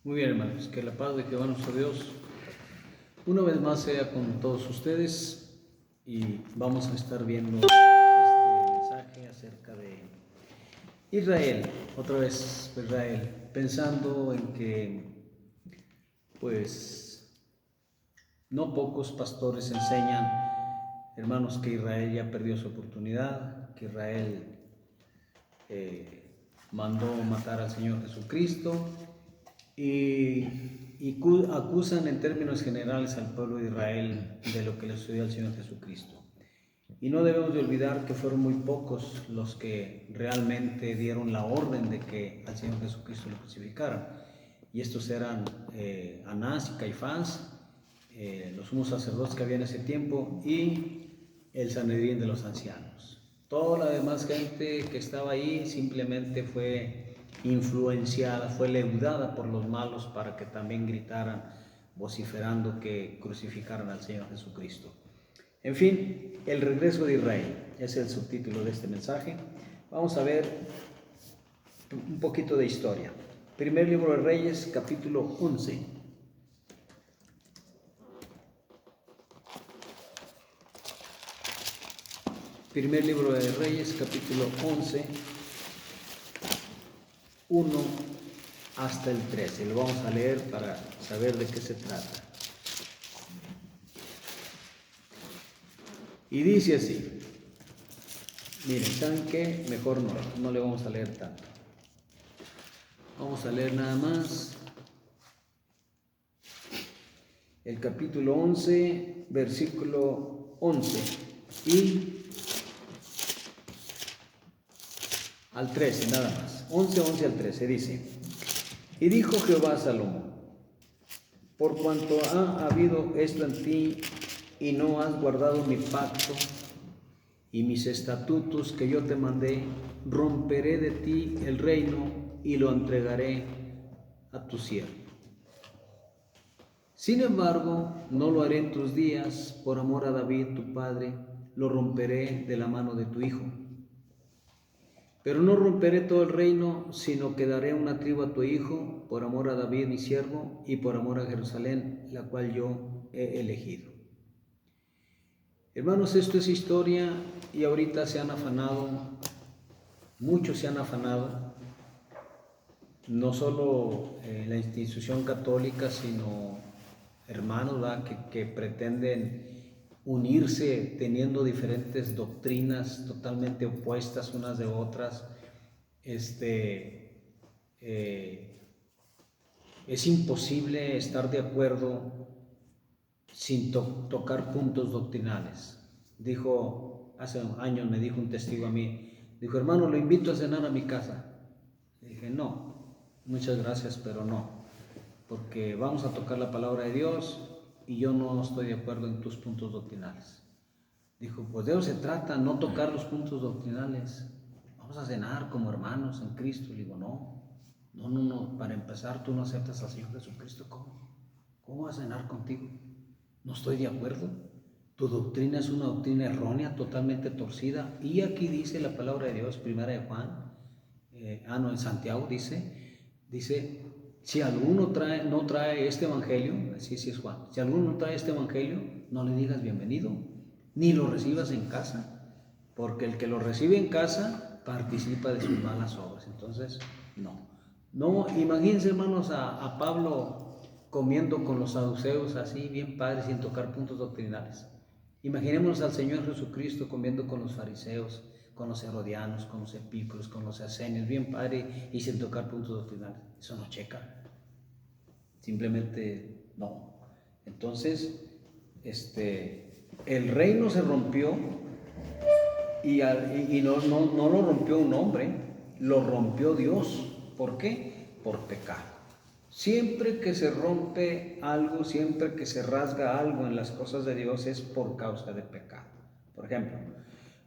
Muy bien, hermanos, que la paz de Jehová nuestro Dios una vez más sea con todos ustedes y vamos a estar viendo este mensaje acerca de Israel, otra vez Israel, pensando en que pues no pocos pastores enseñan, hermanos, que Israel ya perdió su oportunidad, que Israel mandó matar al Señor Jesucristo y acusan en términos generales al pueblo de Israel de lo que le sucedió al Señor Jesucristo. Y no debemos de olvidar que fueron muy pocos los que realmente dieron la orden de que al Señor Jesucristo lo crucificaran. Y estos eran Anás y Caifás, los sumos sacerdotes que había en ese tiempo, y el Sanedrín de los ancianos. Toda la demás gente que estaba ahí simplemente fue influenciada, fue leudada por los malos para que también gritaran, vociferando que crucificaran al Señor Jesucristo. En fin, el regreso de Israel es el subtítulo de este mensaje. Vamos a ver un poquito de historia. Primer libro de Reyes, capítulo 11. Primer libro de Reyes, capítulo 11, 1 hasta el 13. Lo vamos a leer para saber de qué se trata. Y dice así. Miren, ¿saben qué? Mejor no le vamos a leer tanto. Vamos a leer nada más el capítulo 11, versículo 11 y al 13, nada más. 11 al 13 dice: Y dijo Jehová a Salomón: Por cuanto ha habido esto en ti y no has guardado mi pacto y mis estatutos que yo te mandé, romperé de ti el reino y lo entregaré a tu siervo. Sin embargo, no lo haré en tus días, por amor a David tu padre, lo romperé de la mano de tu hijo. Pero no romperé todo el reino, sino que daré una tribu a tu hijo, por amor a David mi siervo, y por amor a Jerusalén, la cual yo he elegido. Hermanos, esto es historia y ahorita se han afanado, muchos se han afanado, no solo la institución católica, sino hermanos, ¿verdad? Que pretenden unirse teniendo diferentes doctrinas totalmente opuestas unas de otras. Es imposible estar de acuerdo sin tocar puntos doctrinales. Hace años me dijo un testigo a mí, dijo: hermano, lo invito a cenar a mi casa. Le dije: no, muchas gracias, pero no, porque vamos a tocar la palabra de Dios y yo no estoy de acuerdo en tus puntos doctrinales. Dijo: pues de eso se trata, no tocar los puntos doctrinales. Vamos a cenar como hermanos en Cristo. Le digo: no, para empezar, tú no aceptas al Señor Jesucristo. ¿Cómo vas a cenar contigo? No estoy de acuerdo. Tu doctrina es una doctrina errónea, totalmente torcida. Y aquí dice la palabra de Dios, primera de Juan, en Santiago dice, si alguno no trae este evangelio, así es Juan, si alguno no trae este evangelio, no le digas bienvenido, ni lo recibas en casa, porque el que lo recibe en casa participa de sus malas obras. Entonces, no, imagínense, hermanos, a Pablo comiendo con los saduceos así, bien padre, sin tocar puntos doctrinales. Imaginémonos al Señor Jesucristo comiendo con los fariseos, con los herodianos, con los epícuros, con los esenios, bien padre, y sin tocar puntos doctrinales. Eso no checa. Simplemente no. Entonces, el reino se rompió y no lo rompió un hombre, lo rompió Dios. ¿Por qué? Por pecado. Siempre que se rompe algo, siempre que se rasga algo en las cosas de Dios, es por causa de pecado. Por ejemplo,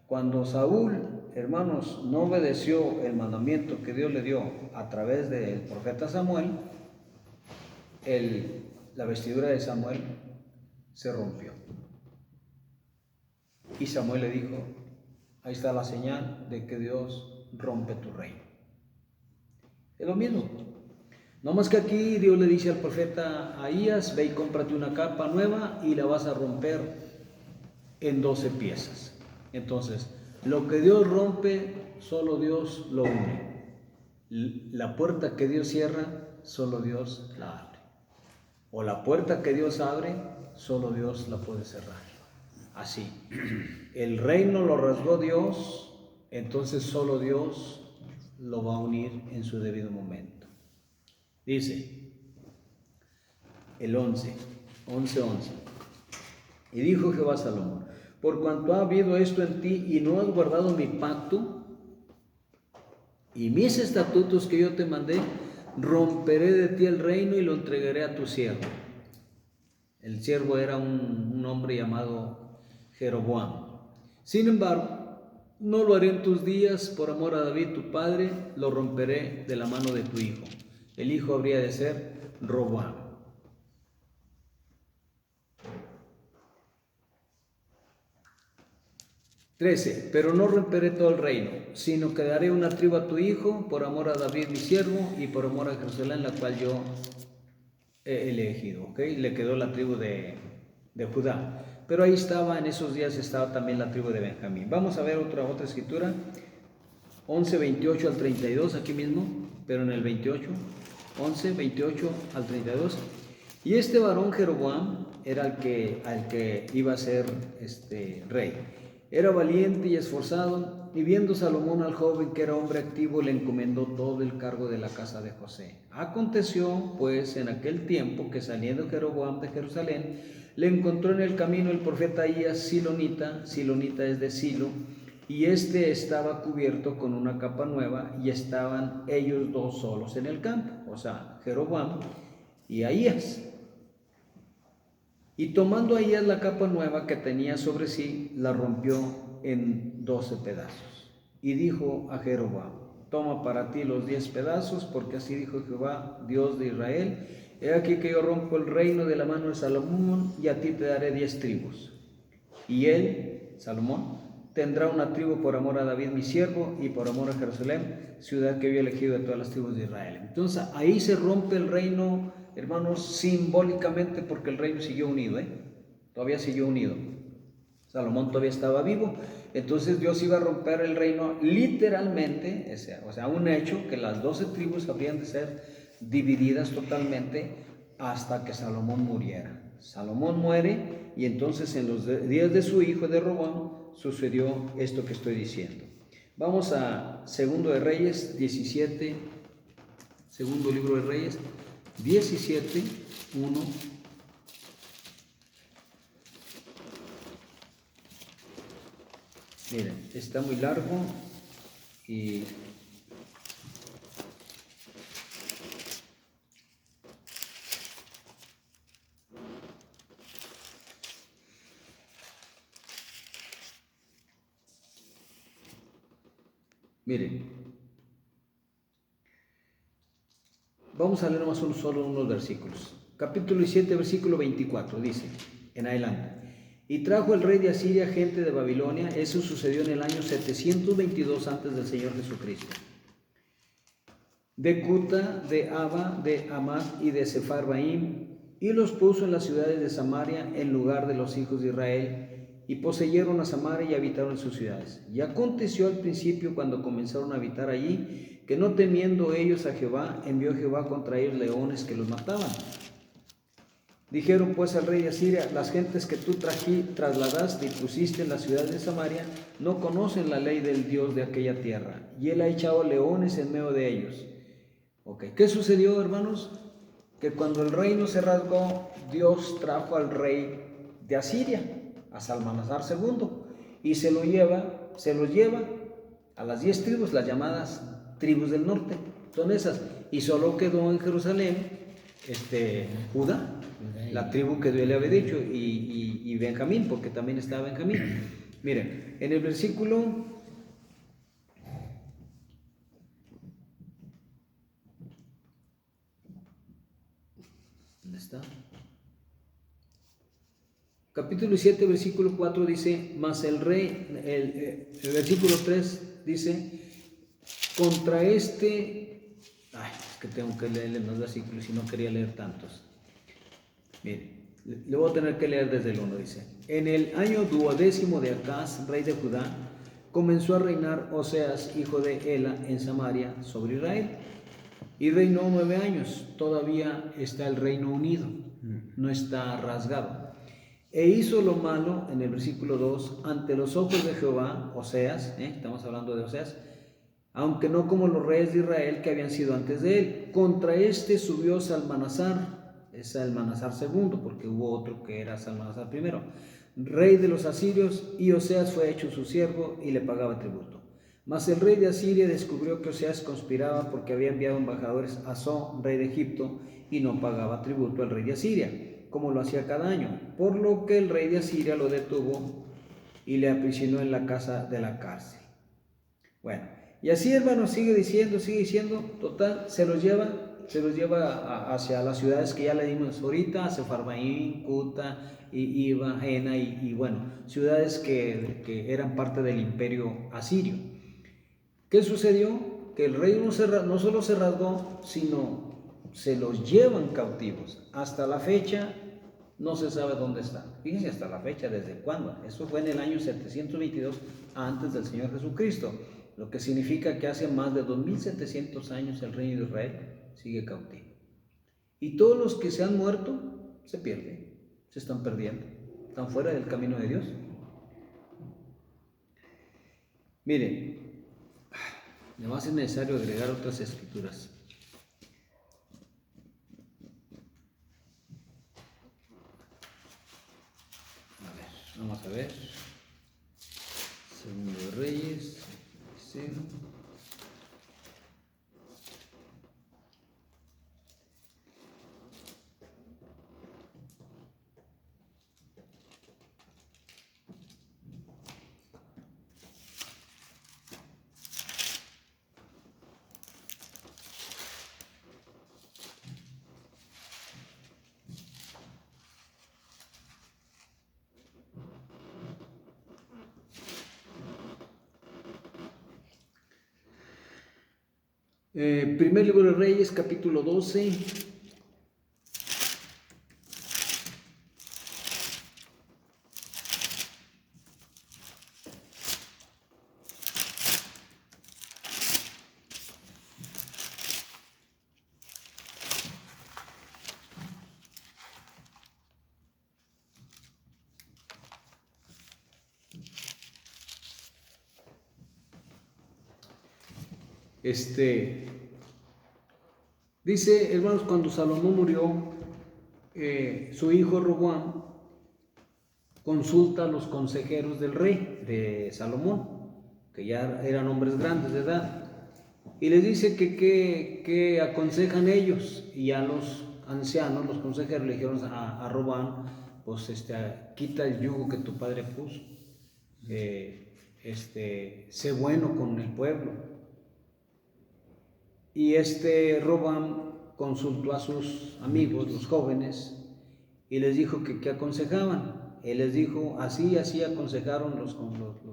cuando Saúl, hermanos, no obedeció el mandamiento que Dios le dio a través del profeta Samuel, la vestidura de Samuel se rompió. Y Samuel le dijo: ahí está la señal de que Dios rompe tu reino. Es lo mismo. No más que aquí Dios le dice al profeta Ahías, ve y cómprate una capa nueva y la vas a romper en 12 piezas. Entonces, lo que Dios rompe, solo Dios lo une. La puerta que Dios cierra, solo Dios la abre. O la puerta que Dios abre, solo Dios la puede cerrar. Así. El reino lo rasgó Dios, entonces solo Dios lo va a unir en su debido momento. Dice el 11. Y dijo Jehová a Salomón: por cuanto ha habido esto en ti y no has guardado mi pacto y mis estatutos que yo te mandé, romperé de ti el reino y lo entregaré a tu siervo. El siervo era un hombre llamado Jeroboam. Sin embargo, no lo haré en tus días, por amor a David tu padre, lo romperé de la mano de tu hijo. El hijo habría de ser Roboam. 13. Pero no romperé todo el reino, sino que daré una tribu a tu hijo, por amor a David mi siervo, y por amor a Jerusalén, la cual yo he elegido. ¿Okay? Le quedó la tribu de Judá. Pero ahí estaba, en esos días estaba también la tribu de Benjamín. Vamos a ver otra escritura. 11, 28 al 32, aquí mismo, pero en el 28. 11, 28 al 32. Y este varón Jeroboam era al que iba a ser rey. Era valiente y esforzado, y viendo Salomón al joven que era hombre activo, le encomendó todo el cargo de la casa de José. Aconteció, pues, en aquel tiempo que saliendo Jeroboam de Jerusalén, le encontró en el camino el profeta Ahías Silonita es de Silo, y estaba cubierto con una capa nueva, y estaban ellos dos solos en el campo, o sea, Jeroboam y Ahías. Y tomando Ahías la capa nueva que tenía sobre sí, la rompió en 12 pedazos. Y dijo a Jeroboam: toma para ti los 10 pedazos, porque así dijo Jehová, Dios de Israel: he aquí que yo rompo el reino de la mano de Salomón, y a ti te daré 10 tribus. Y él, Salomón, tendrá una tribu por amor a David mi siervo, y por amor a Jerusalén, ciudad que había elegido de todas las tribus de Israel. Entonces ahí se rompe el reino, hermanos, simbólicamente, porque el reino siguió unido, todavía siguió unido. Salomón todavía estaba vivo, entonces Dios iba a romper el reino literalmente, o sea, un hecho que las 12 tribus habrían de ser divididas totalmente hasta que Salomón muriera. Salomón muere, y entonces en los días de su hijo de Roboam sucedió esto que estoy diciendo. Vamos a Segundo de Reyes 17, Segundo libro de Reyes 17, 1. Miren, está muy largo y miren, vamos a leer nomás solo unos versículos. Capítulo 7, versículo 24, dice, en adelante: y trajo el rey de Asiria gente de Babilonia. Eso sucedió en el año 722 antes del Señor Jesucristo. De Cuta, de Aba, de Amat y de Sepharvaim, y los puso en las ciudades de Samaria en lugar de los hijos de Israel, y poseyeron a Samaria y habitaron en sus ciudades. Y aconteció al principio, cuando comenzaron a habitar allí, que no temiendo ellos a Jehová, envió Jehová contra ellos leones que los mataban. Dijeron pues al rey de Asiria: las gentes que tú trasladaste y pusiste en la ciudad de Samaria no conocen la ley del Dios de aquella tierra, y él ha echado leones en medio de ellos. ¿Qué sucedió, hermanos? Que cuando el reino se rasgó, Dios trajo al rey de Asiria, a Salmanasar II, y se los lleva a las 10 tribus, las llamadas tribus del norte, son esas, y solo quedó en Jerusalén Judá, la tribu que Dios le había dicho, y Benjamín, porque también estaba Benjamín. Miren, en el versículo ¿dónde está? Capítulo 7, versículo 4 dice: mas el rey, el versículo 3 dice: contra es que tengo que leerle más versículos y no quería leer tantos. Mire, le voy a tener que leer desde el 1, dice. En el año 12º de Acaz, rey de Judá, comenzó a reinar Oseas, hijo de Ela, en Samaria, sobre Israel. Y reinó 9 años. Todavía está el reino unido, no está rasgado. E hizo lo malo, en el versículo 2, ante los ojos de Jehová, Oseas, estamos hablando de Oseas, aunque no como los reyes de Israel que habían sido antes de él. Contra este subió Salmanasar, es Salmanasar II, porque hubo otro que era Salmanasar I, rey de los asirios, y Oseas fue hecho su siervo y le pagaba tributo. Mas el rey de Asiria descubrió que Oseas conspiraba porque había enviado embajadores a So, rey de Egipto, y no pagaba tributo al rey de Asiria, como lo hacía cada año, por lo que el rey de Asiria lo detuvo y le aprisionó en la casa de la cárcel. Bueno, y así, hermano, sigue diciendo, total, se los lleva hacia las ciudades que ya le dimos ahorita, Sefarvaim, Cuta, Iba, Jena y bueno, ciudades que eran parte del imperio asirio. ¿Qué sucedió? Que el rey no solo se rasgó, sino se los llevan cautivos. Hasta la fecha no se sabe dónde están. Fíjense, hasta la fecha, ¿desde cuándo? Eso fue en el año 722 antes del Señor Jesucristo, lo que significa que hace más de 2700 años el reino de Israel sigue cautivo. Y todos los que se han muerto se pierden, se están perdiendo, están fuera del camino de Dios. Miren, me va a ser necesario agregar otras escrituras. Vamos a ver. Segundo de Reyes. Sí. Primer libro de Reyes, capítulo 12. Dice, hermanos, cuando Salomón murió, su hijo Roboam consulta a los consejeros del rey de Salomón, que ya eran hombres grandes de edad, y les dice que aconsejan ellos, y a los ancianos, los consejeros, le dijeron a Roboam, pues quita el yugo que tu padre puso, sé bueno con el pueblo. Y Roboam consultó a sus amigos, los jóvenes, y les dijo que qué aconsejaban. Él les dijo, así aconsejaron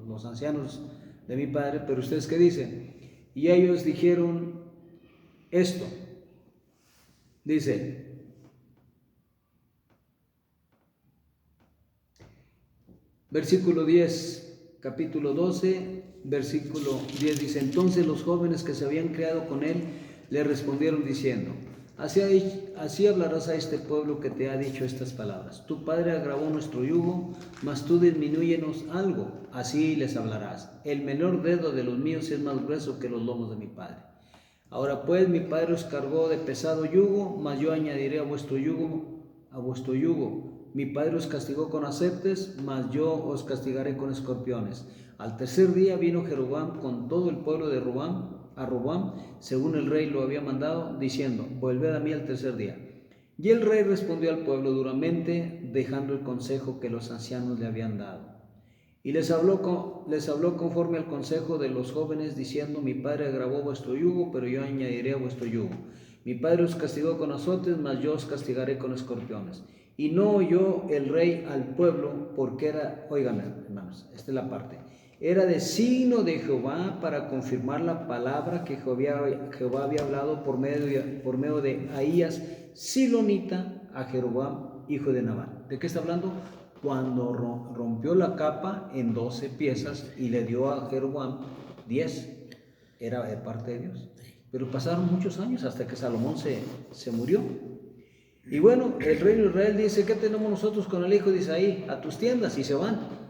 los ancianos de mi padre, pero ustedes qué dicen. Y ellos dijeron esto. Dice, versículo 10, capítulo 12, versículo 10 dice, entonces los jóvenes que se habían criado con él le respondieron diciendo, así hablarás a este pueblo que te ha dicho estas palabras. Tu padre agravó nuestro yugo, mas tú disminúyenos algo. Así les hablarás. El menor dedo de los míos es más grueso que los lomos de mi padre. Ahora pues mi padre os cargó de pesado yugo, mas yo añadiré a vuestro yugo. Mi padre os castigó con aceptes, mas yo os castigaré con escorpiones. Al tercer día vino Jeroboam con todo el pueblo de a Roboam, según el rey lo había mandado, diciendo, volved a mí al tercer día. Y el rey respondió al pueblo duramente, dejando el consejo que los ancianos le habían dado. Y les habló conforme al consejo de los jóvenes, diciendo, mi padre agravó vuestro yugo, pero yo añadiré a vuestro yugo. Mi padre os castigó con azotes, mas yo os castigaré con escorpiones. Y no oyó el rey al pueblo, porque era, oigan hermanos, esta es la parte, era de signo de Jehová para confirmar la palabra que Jehová había hablado por medio de Ahías, silonita, a Jeroboam, hijo de Nabat. ¿De qué está hablando? Cuando rompió la capa en 12 piezas y le dio a Jeroboam 10, era de parte de Dios. Pero pasaron muchos años hasta que Salomón se murió. Y bueno, el rey de Israel dice: ¿qué tenemos nosotros con el hijo de Isaí? A tus tiendas, y se van.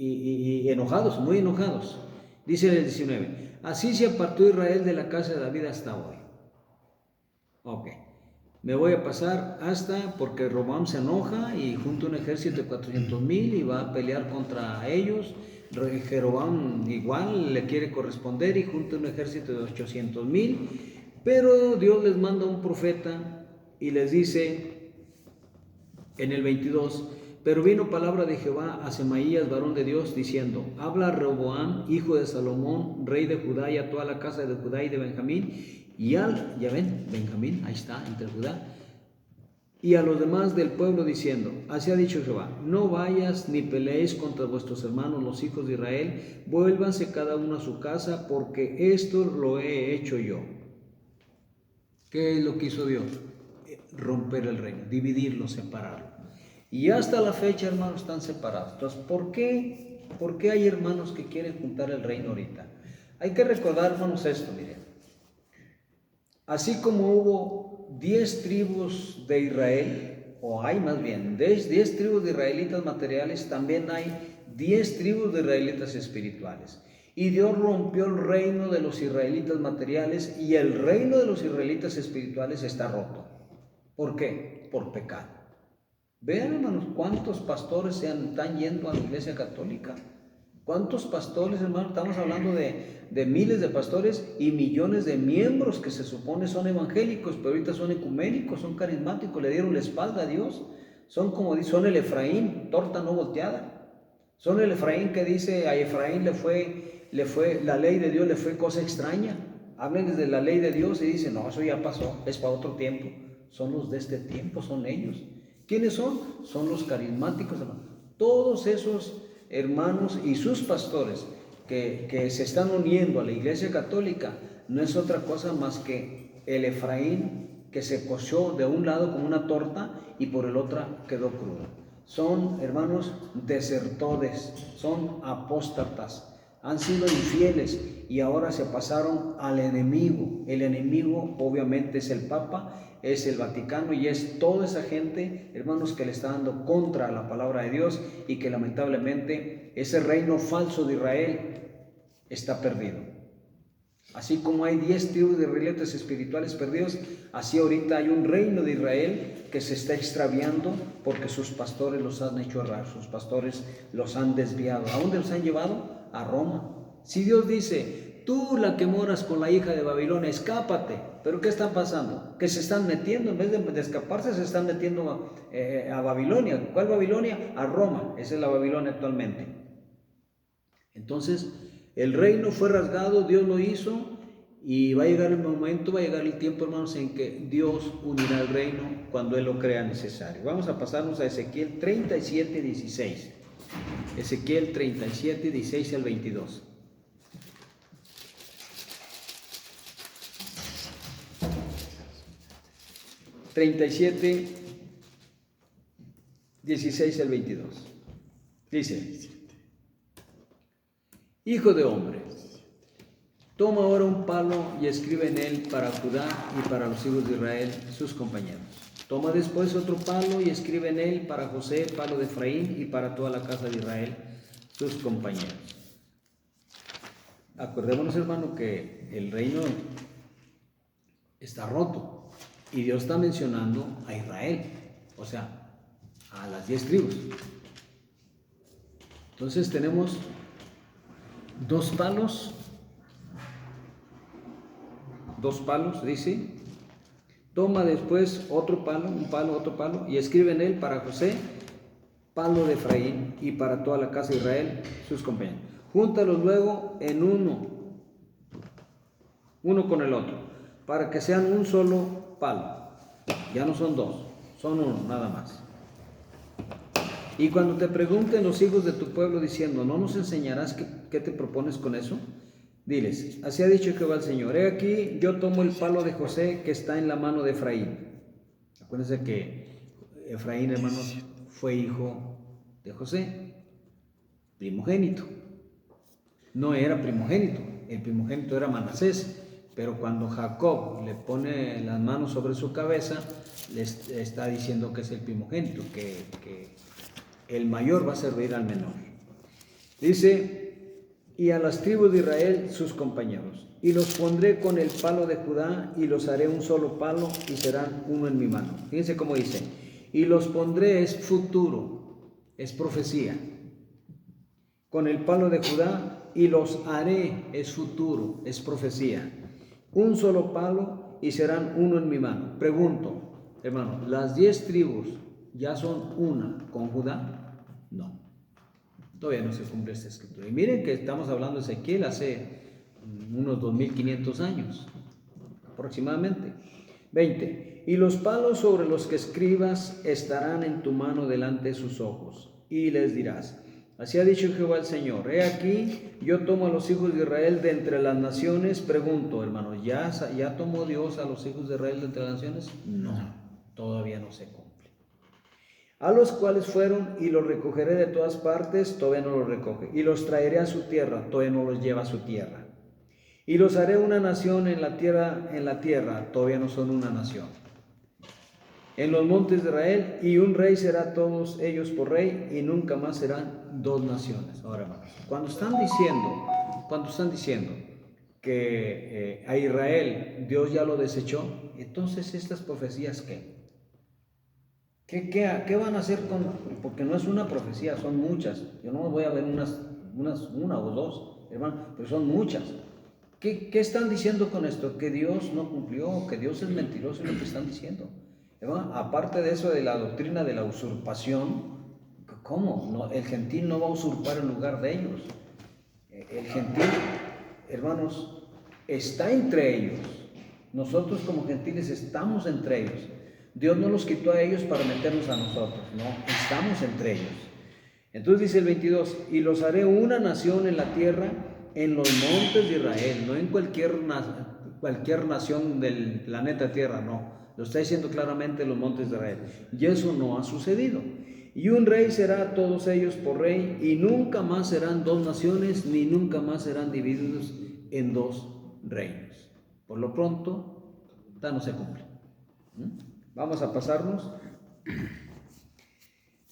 Y enojados, muy enojados. Dice en el 19: así se apartó Israel de la casa de David hasta hoy. Ok, me voy a pasar hasta, porque Roboam se enoja y junta un ejército de 400,000 y va a pelear contra ellos. Jeroboam igual le quiere corresponder y junta un ejército de 800,000, pero Dios les manda un profeta y les dice en el 22: pero vino palabra de Jehová a Semaías, varón de Dios, diciendo: habla a Rehoboam, hijo de Salomón, rey de Judá, y a toda la casa de Judá y de Benjamín, ya ven, Benjamín, ahí está, entre Judá, y a los demás del pueblo, diciendo: así ha dicho Jehová, no vayas ni peleéis contra vuestros hermanos los hijos de Israel, vuélvanse cada uno a su casa, porque esto lo he hecho yo. ¿Qué es lo que hizo Dios? Romper el reino, dividirlo, separarlo. Y hasta la fecha, hermanos, están separados. Entonces, ¿por qué hay hermanos que quieren juntar el reino ahorita? Hay que recordar, hermanos, esto, miren. Así como hubo 10 tribus de Israel, o hay más bien 10 tribus de israelitas materiales, también hay 10 tribus de israelitas espirituales. Y Dios rompió el reino de los israelitas materiales y el reino de los israelitas espirituales está roto. ¿Por qué? Por pecado. Vean, hermanos, cuántos pastores están yendo a la iglesia católica. ¿Cuántos pastores, hermanos? Estamos hablando de miles de pastores y millones de miembros que se supone son evangélicos, pero ahorita son ecuménicos, son carismáticos, le dieron la espalda a Dios. Son como son el Efraín, torta no volteada. Son el Efraín que dice: a Efraín le fue la ley de Dios le fue cosa extraña. Hablen de la ley de Dios y dicen: no, eso ya pasó, es para otro tiempo. Son los de este tiempo, son ellos. ¿Quiénes son? Son los carismáticos, hermanos. Todos esos hermanos y sus pastores que se están uniendo a la iglesia católica no es otra cosa más que el Efraín que se coció de un lado como una torta y por el otro quedó crudo. Son, hermanos, desertores, son apóstatas, han sido infieles y ahora se pasaron al enemigo. El enemigo obviamente es el Papa, es el Vaticano y es toda esa gente, hermanos, que le está dando contra la palabra de Dios y que lamentablemente ese reino falso de Israel está perdido. Así como hay 10 tribus de israelitas espirituales perdidos, así ahorita hay un reino de Israel que se está extraviando porque sus pastores los han hecho errar, sus pastores los han desviado. ¿A dónde los han llevado? A Roma. Si Dios dice: tú, la que moras con la hija de Babilonia, escápate. ¿Pero qué está pasando? Que se están metiendo, en vez de escaparse, se están metiendo a Babilonia. ¿Cuál Babilonia? A Roma. Esa es la Babilonia actualmente. Entonces, el reino fue rasgado, Dios lo hizo, y va a llegar el momento, va a llegar el tiempo, hermanos, en que Dios unirá el reino cuando Él lo crea necesario. Vamos a pasarnos a Ezequiel 37, 16. Ezequiel 37, 16 al 22. ...37, 16 al 22. Dice: hijo de hombre, toma ahora un palo y escribe en él para Judá y para los hijos de Israel, sus compañeros. Toma después otro palo y escribe en él para José, palo de Efraín, y para toda la casa de Israel, sus compañeros. Acordémonos, hermano, que el reino está roto. Y Dios está mencionando a Israel, o sea, a las 10 tribus. Entonces tenemos 2 palos, dice. Toma después otro palo, otro palo, y escribe en él para José, palo de Efraín, y para toda la casa de Israel, sus compañeros. Júntalos luego en uno con el otro, para que sean un solo palo. Ya no son 2, son 1 nada más. Y cuando te pregunten los hijos de tu pueblo diciendo, ¿no nos enseñarás qué te propones con eso? Diles, así ha dicho Jehová el Señor, he aquí, yo tomo el palo de José que está en la mano de Efraín. Acuérdense que Efraín, hermanos, fue hijo de José, primogénito. No era primogénito, el primogénito era Manasés, pero cuando Jacob le pone las manos sobre su cabeza, le está diciendo que es el primogénito, que el mayor va a servir al menor. Dice, y a las tribus de Israel sus compañeros, y los pondré con el palo de Judá, y los haré un solo palo, y serán uno en mi mano. Fíjense cómo dice, y los pondré es futuro, es profecía, con el palo de Judá, y los haré es futuro, es profecía. Un solo palo y serán uno en mi mano. Pregunto, hermano, ¿las 10 tribus ya son una con Judá? No, todavía no se cumple esta escritura. Y miren que estamos hablando de Ezequiel hace unos 2500 años, aproximadamente. 20. Y los palos sobre los que escribas estarán en tu mano delante de sus ojos, y les dirás, así ha dicho Jehová el Señor, he aquí, yo tomo a los hijos de Israel de entre las naciones. Pregunto, hermanos, ¿ya tomó Dios a los hijos de Israel de entre las naciones? No, todavía no se cumple. A los cuales fueron, y los recogeré de todas partes, todavía no los recoge, y los traeré a su tierra, todavía no los lleva a su tierra. Y los haré una nación en la tierra, todavía no son una nación. En los montes de Israel, y un rey será todos ellos por rey, y nunca más serán dos naciones. Ahora, hermanos, cuando están diciendo que a Israel Dios ya lo desechó, entonces estas profecías ¿qué van a hacer con? Porque no es una profecía, son muchas. Yo no voy a ver una o dos, hermano, pero son muchas. ¿Qué están diciendo con esto? Que Dios no cumplió, que Dios es mentiroso, es lo que están diciendo. ¿Verdad? Aparte de eso de la doctrina de la usurpación, ¿cómo? No, el gentil no va a usurpar el lugar de ellos. El gentil, hermanos, está entre ellos. Nosotros como gentiles estamos entre ellos. Dios no los quitó a ellos para meternos a nosotros, no, estamos entre ellos. Entonces dice el 22, y los haré una nación en la tierra, en los montes de Israel, no en cualquier nación del planeta Tierra, no. Lo está diciendo claramente los montes de Israel. Y eso no ha sucedido. Y un rey será a todos ellos por rey, y nunca más serán dos naciones, ni nunca más serán divididos en dos reinos. Por lo pronto, ya no se cumple. Vamos a pasarnos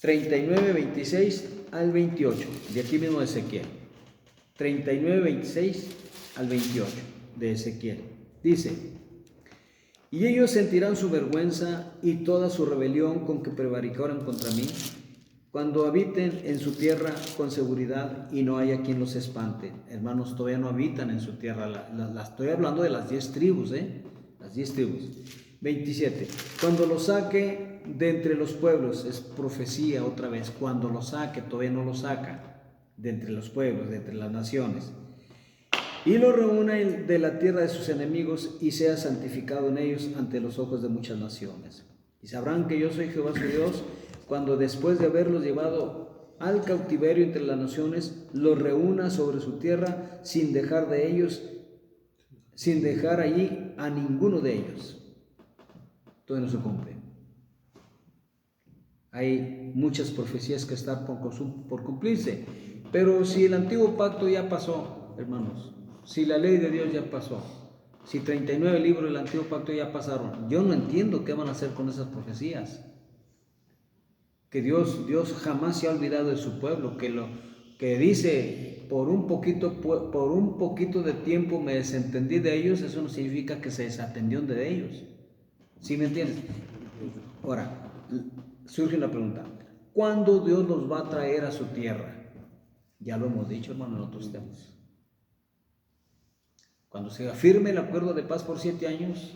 39, 26 al 28, de aquí mismo de Ezequiel. 39, 26 al 28 de Ezequiel. Dice, y ellos sentirán su vergüenza y toda su rebelión con que prevaricaron contra mí, cuando habiten en su tierra con seguridad y no haya quien los espante. Hermanos, todavía no habitan en su tierra. Estoy hablando de las 10 tribus, las 10 tribus. 27. Cuando los saque de entre los pueblos, es profecía otra vez, cuando los saque, todavía no los saca de entre los pueblos, de entre las naciones, y lo reúna de la tierra de sus enemigos, y sea santificado en ellos ante los ojos de muchas naciones. Y sabrán que yo soy Jehová su Dios, cuando después de haberlos llevado al cautiverio entre las naciones, los reúna sobre su tierra, sin dejar allí a ninguno de ellos. Todo no se cumple. Hay muchas profecías que están por cumplirse. Pero si el antiguo pacto ya pasó, hermanos, si la ley de Dios ya pasó, si 39 libros del antiguo pacto ya pasaron, yo no entiendo qué van a hacer con esas profecías. Que Dios jamás se ha olvidado de su pueblo, que dice, por un poquito de tiempo me desentendí de ellos, eso no significa que se desatendió de ellos. ¿Sí me entiendes? Ahora, surge una pregunta, ¿cuándo Dios los va a traer a su tierra? Ya lo hemos dicho, hermano, en otros temas. Cuando se afirme el acuerdo de paz por 7 años,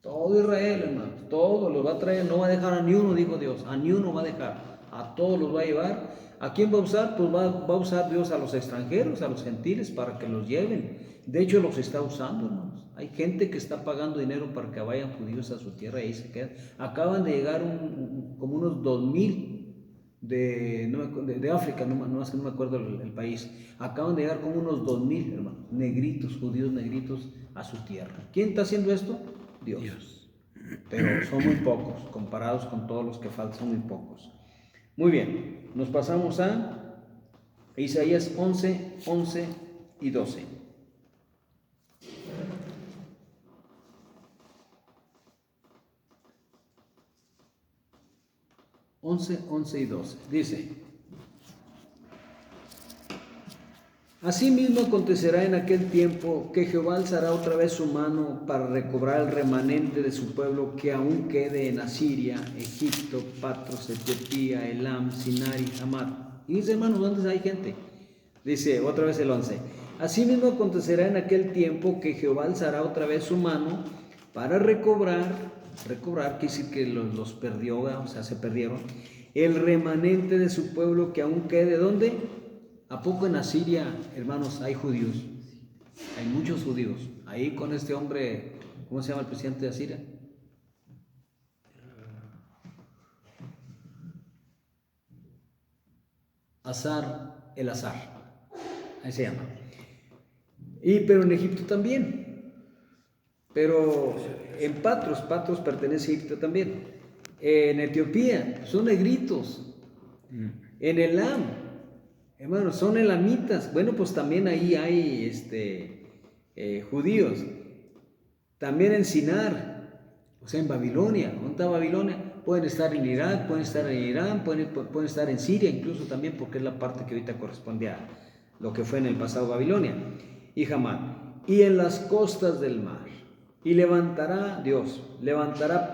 todo Israel, hermano, todo los va a traer, no va a dejar a ni uno, dijo Dios, a ni uno va a dejar, a todos los va a llevar. ¿A quién va a usar? Pues va a usar Dios a los extranjeros, a los gentiles, para que los lleven. De hecho, los está usando, hermanos. Hay gente que está pagando dinero para que vayan judíos a su tierra y ahí se quedan. Acaban de llegar como unos 2000 de África, no más que no me acuerdo el país. Acaban de llegar como unos 2000, hermano, negritos, judíos negritos a su tierra. ¿Quién está haciendo esto? Dios. Pero son muy pocos, comparados con todos los que faltan, son muy pocos. Muy bien, nos pasamos a Isaías 11, 11 y 12. 11, 11 y 12. Dice: Asimismo acontecerá en aquel tiempo que Jehová alzará otra vez su mano para recobrar el remanente de su pueblo que aún quede en Asiria, Egipto, Patros, Etiopía, Elam, Sinai, Hamad. Y dice, hermanos, ¿dónde hay gente? Dice otra vez el 11. Asimismo acontecerá en aquel tiempo que Jehová alzará otra vez su mano para recobrar, quiere decir que los perdió, o sea, se perdieron, el remanente de su pueblo que aún quede, ¿dónde? ¿A poco en Asiria, hermanos, hay judíos? Hay muchos judíos. Ahí con este hombre, ¿cómo se llama el presidente de Asiria? Azar, el Azar. Ahí se llama. Pero en Egipto también. Pero en Patros pertenece a Egipto también. En Etiopía son negritos. En Elam, hermanos, son elamitas. Bueno, pues también ahí hay judíos. También en Sinar, o sea, en Babilonia. ¿Dónde está Babilonia? Pueden estar en Irak, pueden estar en Irán, pueden estar en Siria incluso también, porque es la parte que ahorita corresponde a lo que fue en el pasado Babilonia. Y Hamad. Y en las costas del mar. Y levantará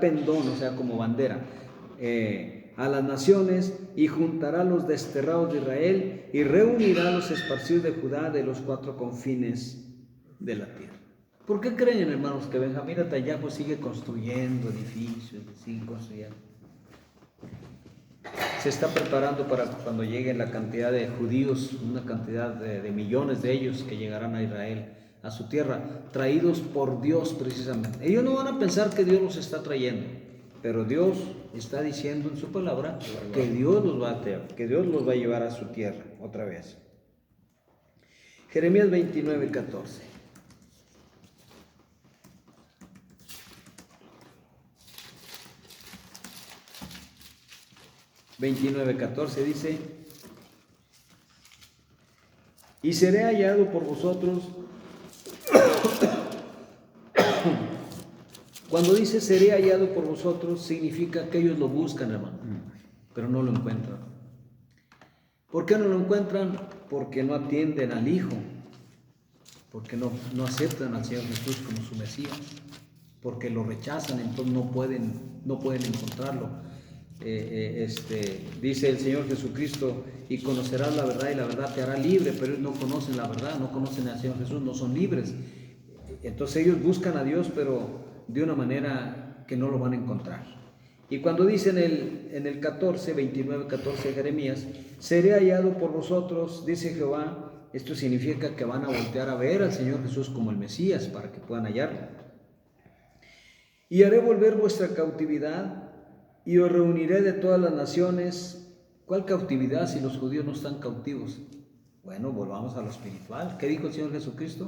pendón, o sea, como bandera, a las naciones, y juntará a los desterrados de Israel, y reunirá a los esparcidos de Judá de los 4 confines de la tierra. ¿Por qué creen, hermanos, que Benjamín Netanyahu sigue construyendo edificios, sigue construyendo? Se está preparando para cuando llegue la cantidad de judíos, una cantidad de millones de ellos que llegarán a Israel, a su tierra, traídos por Dios precisamente. Ellos no van a pensar que Dios los está trayendo, pero Dios está diciendo en su palabra que Dios los va a llevar a su tierra otra vez. Jeremías 29, 14. 29:14 dice: y seré hallado por vosotros. Cuando dice seré hallado por vosotros, significa que ellos lo buscan, hermano, pero no lo encuentran. ¿Por qué no lo encuentran? Porque no atienden al Hijo, porque no aceptan al Señor Jesús como su Mesías, porque lo rechazan, entonces no pueden encontrarlo. Dice el Señor Jesucristo: y conocerás la verdad, y la verdad te hará libre. Pero ellos no conocen la verdad, no conocen al Señor Jesús, no son libres. Entonces ellos buscan a Dios, pero de una manera que no lo van a encontrar. Y cuando dice en el 29:14 de Jeremías: seré hallado por vosotros, dice Jehová, esto significa que van a voltear a ver al Señor Jesús como el Mesías para que puedan hallarlo. Y haré volver vuestra cautividad, y os reuniré de todas las naciones. ¿Cuál cautividad si los judíos no están cautivos? Bueno, volvamos a lo espiritual. ¿Qué dijo el Señor Jesucristo?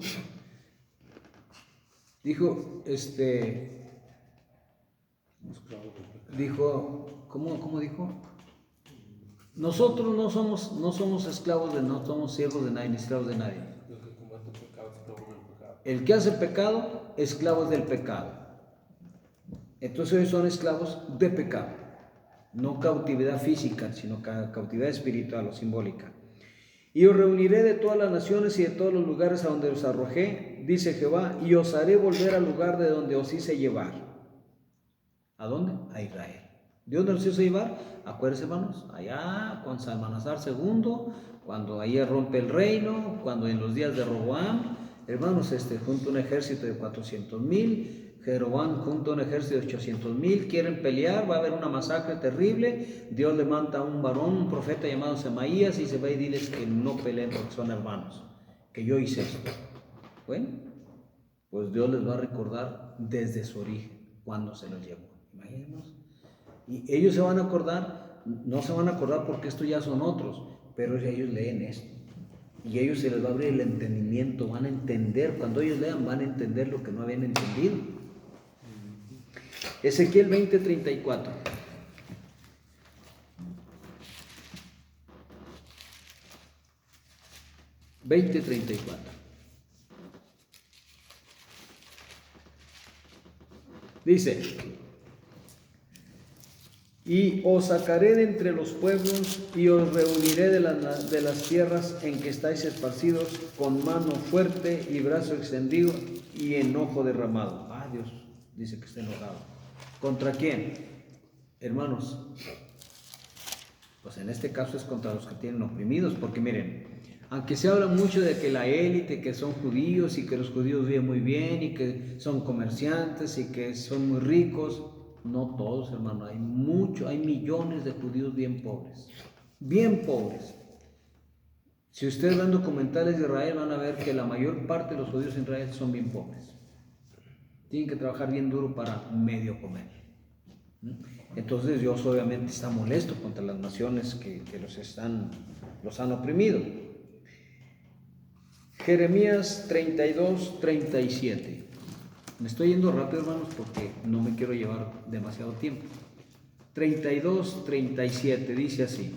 Dijo, ¿cómo dijo? Nosotros no somos esclavos no somos siervos de nadie, ni esclavos de nadie. El que hace pecado, esclavo del pecado. Entonces ellos son esclavos de pecado, no cautividad física, sino cautividad espiritual o simbólica. Y os reuniré de todas las naciones y de todos los lugares a donde os arrojé, dice Jehová, y os haré volver al lugar de donde os hice llevar. ¿A dónde? A Israel. ¿De dónde los hizo llevar? Acuérdense, hermanos, allá con Salmanasar II, cuando ahí rompe el reino, cuando en los días de Roboam, hermanos, junto a un ejército de 400,000, Jeroboam junto a un ejército de 800,000, quieren pelear, va a haber una masacre terrible. Dios le manda a un varón, un profeta llamado Semaías, y se va y diles que no peleen porque son hermanos, que yo hice esto. Bueno, pues Dios les va a recordar desde su origen, cuando se los llevó. Imagínense. Y ellos se van a acordar no se van a acordar porque estos ya son otros, pero ellos leen esto. Y a ellos se les va a abrir el entendimiento, van a entender, cuando ellos lean van a entender lo que no habían entendido. Ezequiel 20:34. Dice: y os sacaré de entre los pueblos y os reuniré de las tierras en que estáis esparcidos con mano fuerte y brazo extendido y enojo derramado. Dios dice que está enojado. ¿Contra quién? Hermanos, pues en este caso es contra los que tienen oprimidos, porque miren, aunque se habla mucho de que la élite, que son judíos y que los judíos viven muy bien y que son comerciantes y que son muy ricos, no todos, hermano, hay millones de judíos bien pobres. Si ustedes ven documentales de Israel van a ver que la mayor parte de los judíos en Israel son bien pobres. Tienen que trabajar bien duro para medio comer. Entonces Dios obviamente está molesto contra las naciones que los han oprimido. Jeremías 32:37. Me estoy yendo rápido, hermanos, porque no me quiero llevar demasiado tiempo. 32:37 dice así: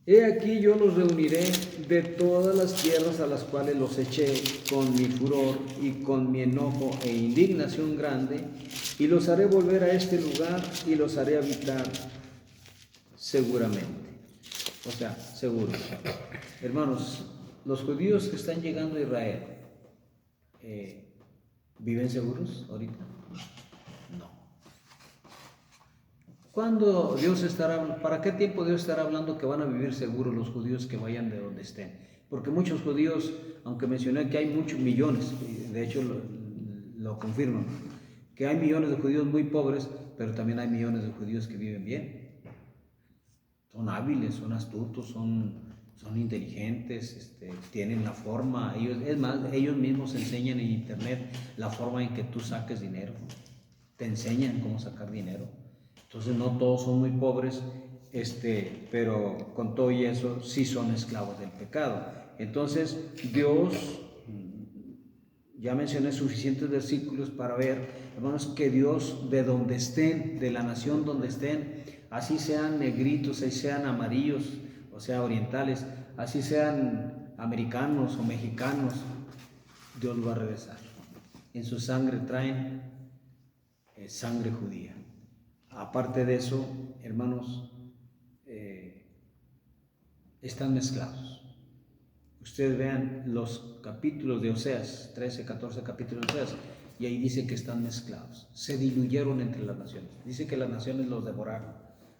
he aquí yo los reuniré de todas las tierras a las cuales los eché con mi furor y con mi enojo e indignación grande, y los haré volver a este lugar y los haré habitar seguramente. O sea, seguros. Hermanos, los judíos que están llegando a Israel, ¿viven seguros ahorita? No. ¿Cuándo para qué tiempo Dios estará hablando que van a vivir seguros los judíos que vayan de donde estén? Porque muchos judíos, aunque mencioné que hay muchos millones, de hecho lo confirman, que hay millones de judíos muy pobres, pero también hay millones de judíos que viven bien. Son hábiles, son astutos, son inteligentes, tienen la forma, ellos mismos enseñan en internet la forma en que tú saques dinero, te enseñan cómo sacar dinero. Entonces no todos son muy pobres, pero con todo y eso sí son esclavos del pecado. Entonces Dios, ya mencioné suficientes versículos para ver, hermanos, que Dios de donde estén, de la nación donde estén, así sean negritos, así sean amarillos, o sea, orientales, así sean americanos o mexicanos, Dios va a regresar. En su sangre traen sangre judía. Aparte de eso, hermanos, están mezclados. Ustedes vean los capítulos de Oseas, 13, 14 capítulos de Oseas, y ahí dice que están mezclados, se diluyeron entre las naciones. Dice que las naciones los devoraron.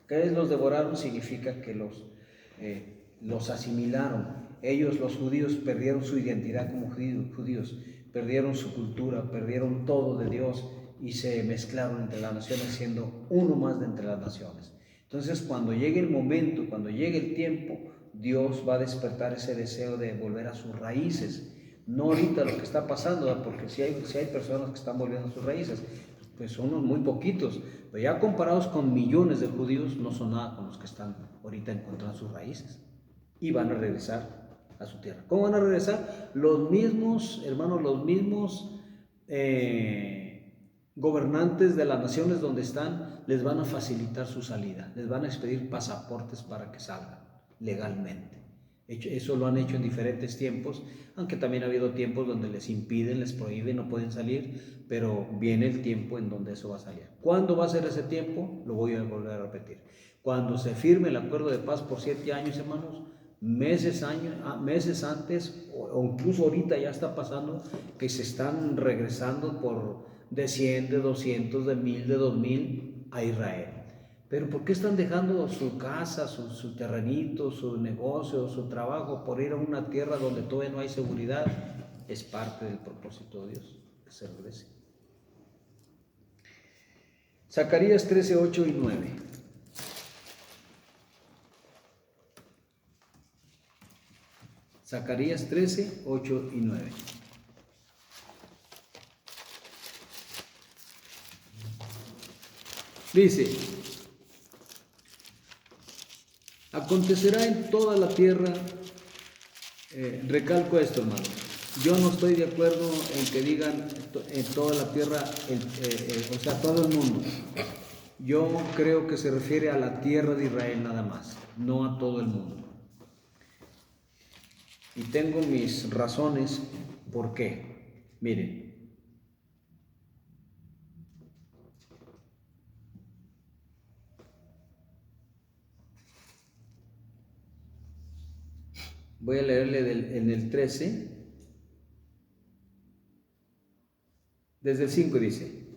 ¿Qué es los devoraron? Significa que los asimilaron. Ellos, los judíos, perdieron su identidad como judíos, perdieron su cultura, perdieron todo de Dios y se mezclaron entre las naciones, siendo uno más de entre las naciones. Entonces, cuando llegue el momento, cuando llegue el tiempo, Dios va a despertar ese deseo de volver a sus raíces. No ahorita lo que está pasando, porque si hay personas que están volviendo a sus raíces, pues son unos muy poquitos, pero ya comparados con millones de judíos, no son nada con los que están ahorita encontrando sus raíces. Y van a regresar a su tierra. ¿Cómo van a regresar? Los mismos, hermanos, gobernantes de las naciones donde están les van a facilitar su salida, les van a expedir pasaportes para que salgan legalmente. Eso lo han hecho en diferentes tiempos, aunque también ha habido tiempos donde les impiden, les prohíben, no pueden salir, pero viene el tiempo en donde eso va a salir. ¿Cuándo va a ser ese tiempo? Lo voy a volver a repetir. Cuando se firme el acuerdo de paz por 7 años, hermanos, meses antes, o incluso ahorita ya está pasando, que se están regresando de 100, de 200, de 1000, de 2000 a Israel. Pero ¿por qué están dejando su casa, su terrenito, su negocio, su trabajo por ir a una tierra donde todavía no hay seguridad? Es parte del propósito de Dios, que se regrese. Zacarías 13, 8 y 9. Zacarías 13, 8 y 9. Dice, acontecerá en toda la tierra, recalco esto, hermano, yo no estoy de acuerdo en que digan en toda la tierra, o sea, todo el mundo. Yo creo que se refiere a la tierra de Israel nada más, no a todo el mundo. Y tengo mis razones por qué. Miren. Voy a leerle en el 13, desde el 5 dice,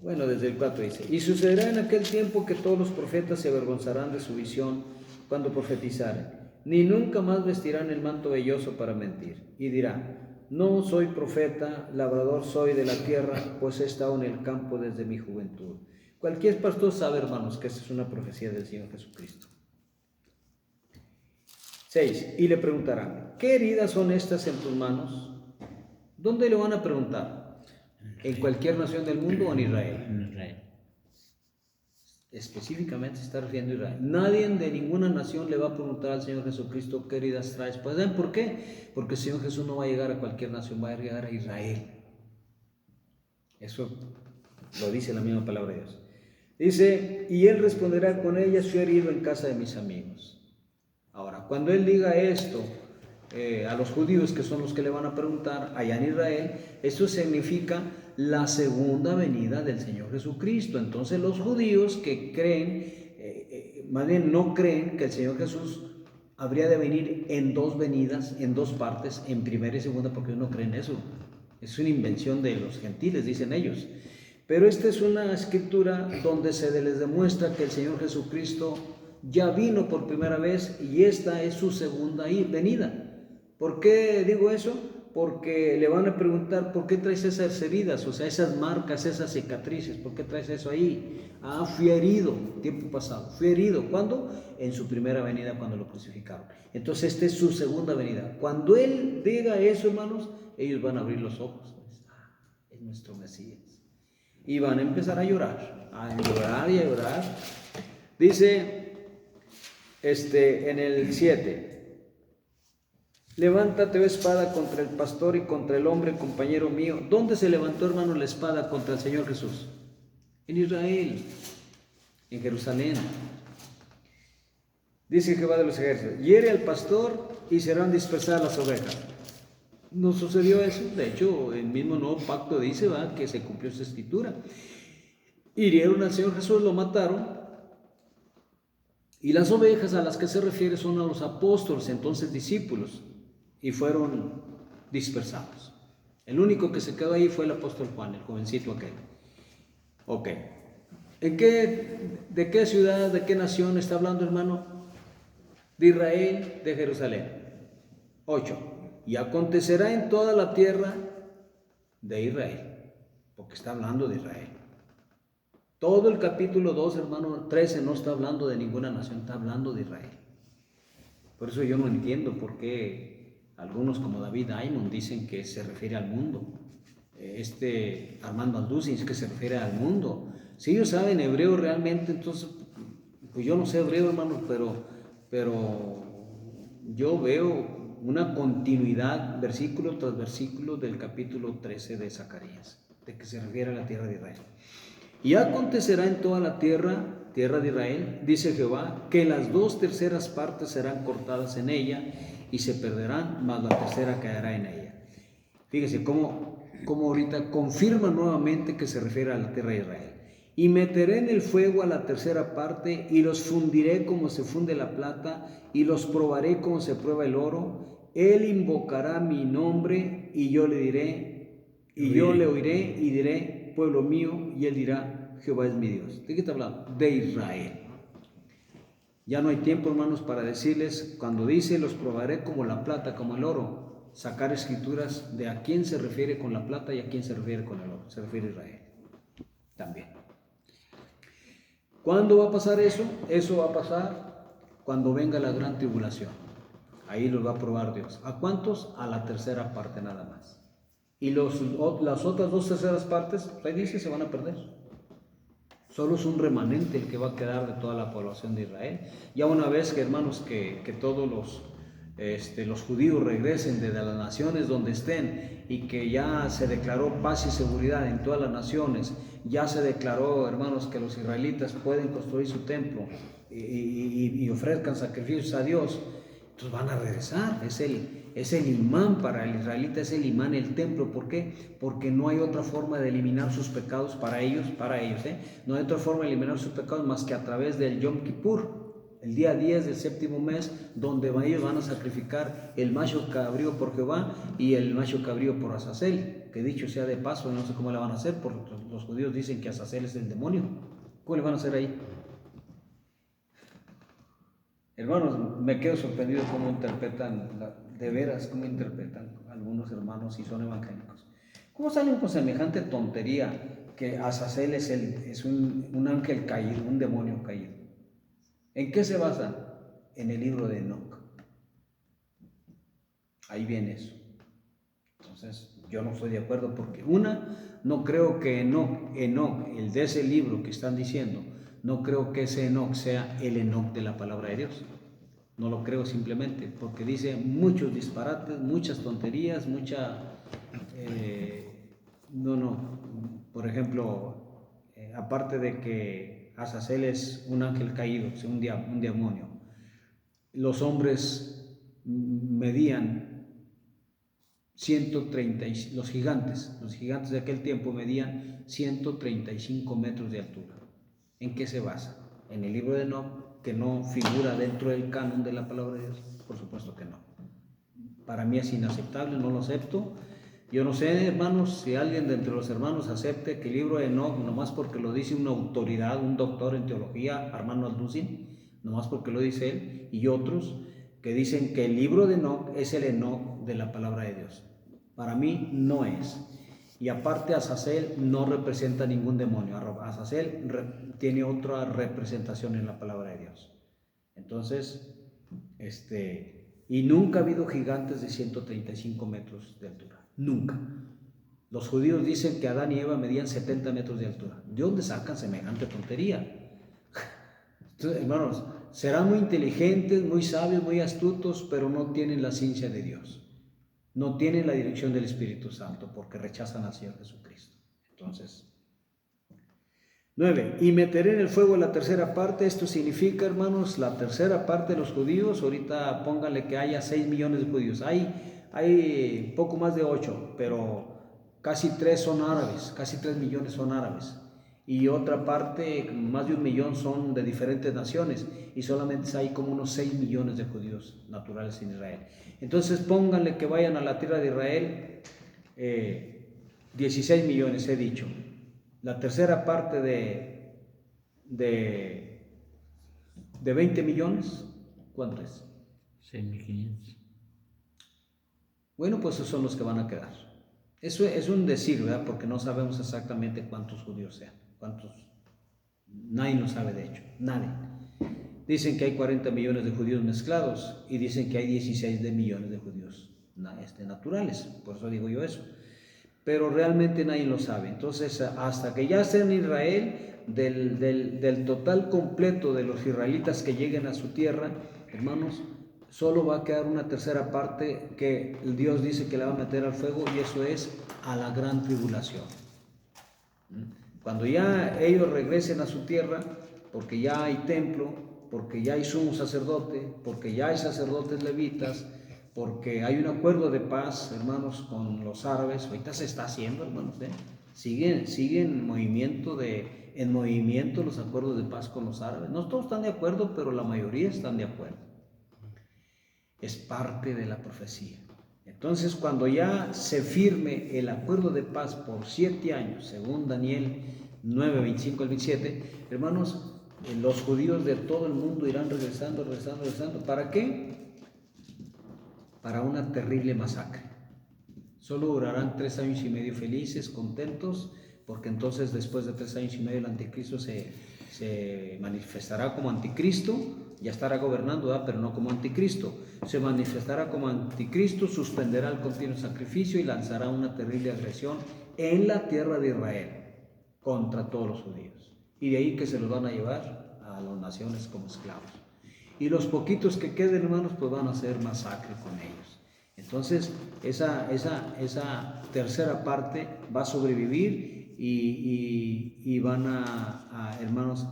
bueno, desde el 4 dice, y sucederá en aquel tiempo que todos los profetas se avergonzarán de su visión cuando profetizaren, ni nunca más vestirán el manto velloso para mentir, y dirán, no soy profeta, labrador soy de la tierra, pues he estado en el campo desde mi juventud. Cualquier pastor sabe, hermanos, que esta es una profecía del Señor Jesucristo. 6. Y le preguntarán, ¿qué heridas son estas en tus manos? ¿Dónde le van a preguntar? ¿En cualquier nación del mundo o en Israel? En Israel. Específicamente se está refiriendo a Israel. Nadie de ninguna nación le va a preguntar al Señor Jesucristo qué heridas traes. Pues ¿saben por qué? Porque el Señor Jesús no va a llegar a cualquier nación, va a llegar a Israel. Eso lo dice la misma palabra de Dios. Dice, y él responderá con ella, soy herido en casa de mis amigos. Ahora, cuando él diga esto a los judíos, que son los que le van a preguntar allá en Israel, eso significa la segunda venida del Señor Jesucristo. Entonces los judíos que creen, más bien no creen que el Señor Jesús habría de venir en dos venidas, en dos partes, en primera y segunda, porque ellos no creen eso. Es una invención de los gentiles, dicen ellos. Pero esta es una escritura donde se les demuestra que el Señor Jesucristo ya vino por primera vez y esta es su segunda venida. ¿Por qué digo eso? Porque le van a preguntar, ¿por qué traes esas heridas? O sea, esas marcas, esas cicatrices, ¿por qué traes eso ahí? Ah, fui herido, tiempo pasado. Fui herido, ¿cuándo? En su primera venida, cuando lo crucificaron. Entonces, esta es su segunda venida. Cuando Él diga eso, hermanos, ellos van a abrir los ojos. Es nuestro Mesías. Y van a empezar a llorar y a llorar. Dice en el 7, levántate, oh espada, contra el pastor y contra el hombre, compañero mío. ¿Dónde se levantó, hermano, la espada contra el Señor Jesús? En Israel, en Jerusalén. Dice Jehová de los ejércitos, hiere al pastor y serán dispersadas las ovejas. ¿No sucedió eso? De hecho, el mismo Nuevo Pacto dice, ¿va?, que se cumplió esa escritura. Hirieron al Señor Jesús, lo mataron. Y las ovejas a las que se refiere son a los apóstoles, entonces discípulos, y fueron dispersados. El único que se quedó ahí fue el apóstol Juan, el jovencito aquel. Ok. ¿De qué ciudad, de qué nación está hablando, hermano? De Israel, de Jerusalén. 8. Y acontecerá en toda la tierra de Israel, porque está hablando de Israel. Todo el capítulo 2, hermano, 13 no está hablando de ninguna nación, está hablando de Israel. Por eso yo no entiendo por qué algunos como David Aymon dicen que se refiere al mundo. Armando Alduz dice que se refiere al mundo. Si ellos saben hebreo realmente, entonces, pues yo no sé hebreo, hermano, pero yo veo una continuidad, versículo tras versículo, del capítulo 13 de Zacarías, de que se refiere a la tierra de Israel. Y acontecerá en toda la tierra de Israel, dice Jehová, que las 2/3 partes serán cortadas en ella y se perderán, mas la tercera caerá en ella. Fíjese cómo ahorita confirma nuevamente que se refiere a la tierra de Israel. Y meteré en el fuego a la tercera parte y los fundiré como se funde la plata y los probaré como se prueba el oro. Él invocará mi nombre y yo le diré, y yo le oiré y diré, pueblo mío, y él dirá, Jehová es mi Dios. ¿De qué está hablando? De Israel. Ya no hay tiempo, hermanos, para decirles, cuando dice, los probaré como la plata, como el oro, sacar escrituras de a quién se refiere con la plata y a quién se refiere con el oro. Se refiere a Israel también. ¿Cuándo va a pasar eso? Eso va a pasar cuando venga la gran tribulación. Ahí los va a probar Dios. ¿A cuántos? A la tercera parte nada más. Y las otras 2/3 partes, ahí dice, se van a perder. Solo es un remanente el que va a quedar de toda la población de Israel. Ya una vez que, hermanos, que todos los judíos regresen desde las naciones donde estén y que ya se declaró paz y seguridad en todas las naciones, ya se declaró, hermanos, que los israelitas pueden construir su templo y ofrezcan sacrificios a Dios, entonces van a regresar. Es el imán para el israelita, es el imán el templo. ¿Por qué? Porque no hay otra forma de eliminar sus pecados para ellos, no hay otra forma de eliminar sus pecados más que a través del Yom Kippur, el día 10 del séptimo mes, donde ellos van a sacrificar el macho cabrío por Jehová y el macho cabrío por Azazel, que dicho sea de paso, no sé cómo le van a hacer, porque los judíos dicen que Azazel es el demonio. ¿Cómo le van a hacer ahí? Hermanos, me quedo sorprendido cómo interpretan, de veras, cómo interpretan algunos hermanos y son evangélicos. ¿Cómo salen con semejante tontería que Azazel es un ángel caído, un demonio caído? ¿En qué se basan? En el libro de Enoc. Ahí viene eso. Entonces, yo no estoy de acuerdo porque no creo que Enoc, el de ese libro que están diciendo, no creo que ese Enoc sea el Enoc de la palabra de Dios. No lo creo simplemente porque dice muchos disparates, muchas tonterías, por ejemplo, aparte de que Azazel es un ángel caído, o sea, un demonio, los hombres medían 130, los gigantes de aquel tiempo medían 135 metros de altura. ¿En qué se basa? ¿En el libro de Enoc, que no figura dentro del canon de la palabra de Dios? Por supuesto que no. Para mí es inaceptable, no lo acepto. Yo no sé, hermanos, si alguien de entre los hermanos acepte que el libro de Enoc, nomás porque lo dice una autoridad, un doctor en teología, Armando Alducin, nomás porque lo dice él, y otros que dicen que el libro de Enoc es el Enoc de la palabra de Dios. Para mí no es. Y aparte, Azazel no representa ningún demonio. Azazel tiene otra representación en la palabra de Dios. Entonces, y nunca ha habido gigantes de 135 metros de altura. Nunca. Los judíos dicen que Adán y Eva medían 70 metros de altura. ¿De dónde sacan semejante tontería? Entonces, hermanos, serán muy inteligentes, muy sabios, muy astutos, pero no tienen la ciencia de Dios. No tienen la dirección del Espíritu Santo porque rechazan al Señor Jesucristo. Entonces, 9. Y meteré en el fuego la tercera parte. Esto significa, hermanos, la tercera parte de los judíos. Ahorita pónganle que haya 6 millones de judíos. Hay poco más de 8, pero casi 3 son árabes, casi 3 millones son árabes. Y otra parte, más de 1 millón, son de diferentes naciones. Y solamente hay como unos 6 millones de judíos naturales en Israel. Entonces pónganle que vayan a la tierra de Israel 16 millones, he dicho. La tercera parte de 20 millones, ¿cuánto es? 6.500. Bueno, pues esos son los que van a quedar. Eso es un decir, ¿verdad? Porque no sabemos exactamente cuántos judíos sean. Nadie lo sabe, de hecho, nadie. Dicen que hay 40 millones de judíos mezclados y dicen que hay 16 millones de judíos naturales, por eso digo yo eso. Pero realmente nadie lo sabe. Entonces, hasta que ya esté en Israel, del total completo de los israelitas que lleguen a su tierra, hermanos, solo va a quedar una tercera parte que Dios dice que la va a meter al fuego, y eso es a la gran tribulación. Cuando ya ellos regresen a su tierra, porque ya hay templo, porque ya hay sumo sacerdote, porque ya hay sacerdotes levitas, porque hay un acuerdo de paz, hermanos, con los árabes. Ahorita se está haciendo, hermanos, siguen en movimiento los acuerdos de paz con los árabes. No todos están de acuerdo, pero la mayoría están de acuerdo. Es parte de la profecía. Entonces, cuando ya se firme el acuerdo de paz por 7 años, según Daniel 9, 25 al 27, hermanos, los judíos de todo el mundo irán regresando. ¿Para qué? Para una terrible masacre. Solo durarán 3 años y medio felices, contentos, porque entonces después de 3 años y medio el anticristo se manifestará como anticristo. Ya estará gobernando, ¿verdad? Pero no como anticristo. Se manifestará como anticristo, suspenderá el continuo sacrificio y lanzará una terrible agresión en la tierra de Israel contra todos los judíos. y de ahí que se los van a llevar a las naciones como esclavos. Y los poquitos que queden, hermanos, pues van a hacer masacre con ellos. Entonces, esa tercera parte va a sobrevivir y van hermanos,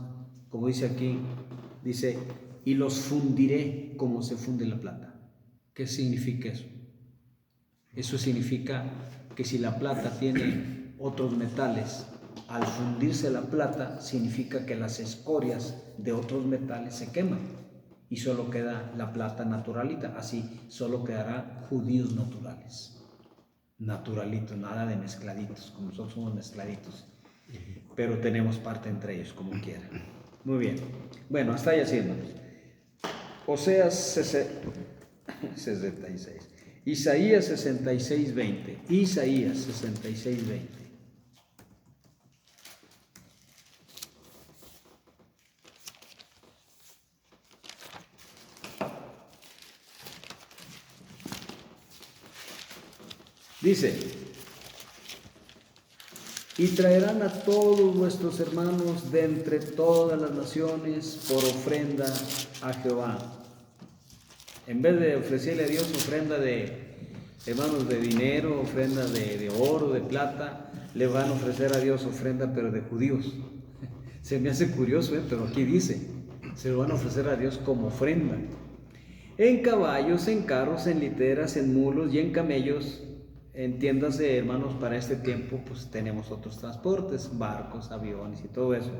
como dice aquí, dice, y los fundiré como se funde la plata. ¿Qué significa eso? Eso significa que si la plata tiene otros metales, al fundirse la plata, significa que las escorias de otros metales se queman y solo queda la plata naturalita. Así solo quedará judíos naturales, naturalitos, nada de mezcladitos, como nosotros somos mezcladitos, pero tenemos parte entre ellos, como quiera. Muy bien, bueno, hasta ahí así, hermanos. Oseas 66, Isaías 66, 20, Isaías 66, 20. Dice, y traerán a todos vuestros hermanos de entre todas las naciones por ofrenda a Jehová. En vez de ofrecerle a Dios ofrenda de, hermanos, de dinero, ofrenda de oro, de plata, le van a ofrecer a Dios ofrenda, pero de judíos. Se me hace curioso, pero aquí dice, se lo van a ofrecer a Dios como ofrenda. En caballos, en carros, en literas, en mulos y en camellos. Entiéndase, hermanos, para este tiempo pues tenemos otros transportes, barcos, aviones y todo eso.